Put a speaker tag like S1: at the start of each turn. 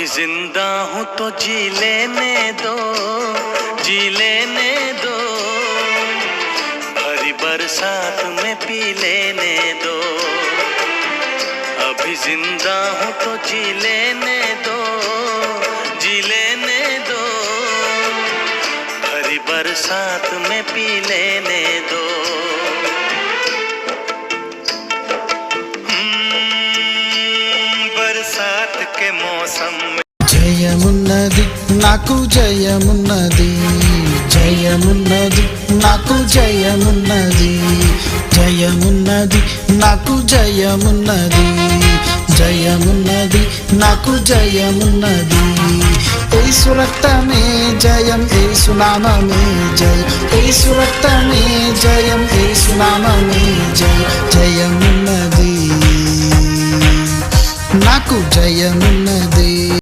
S1: अभी जिंदा हूँ तो जी लेने दो, जी लेने दो, भरी बरसात में पी लेने दो। अभी जिंदा हूँ तो जी लेने दो, जी लेने दो, भरी बरसात में पी लेने दो। बरसात के मौसम में
S2: జయమున్నది నాకు జయమున్నది, జయమున్నది నాకు జయమున్నది, జయమున్నది నాకు జయమున్నది, జయమున్నది నాకు జయమున్నది। యేసు రక్తమే జయం, యేసు నామమే జయం, యేసు రక్తమే జయం, యేసు నామమే జయం, జయమున్నది నాకు జయమున్నది।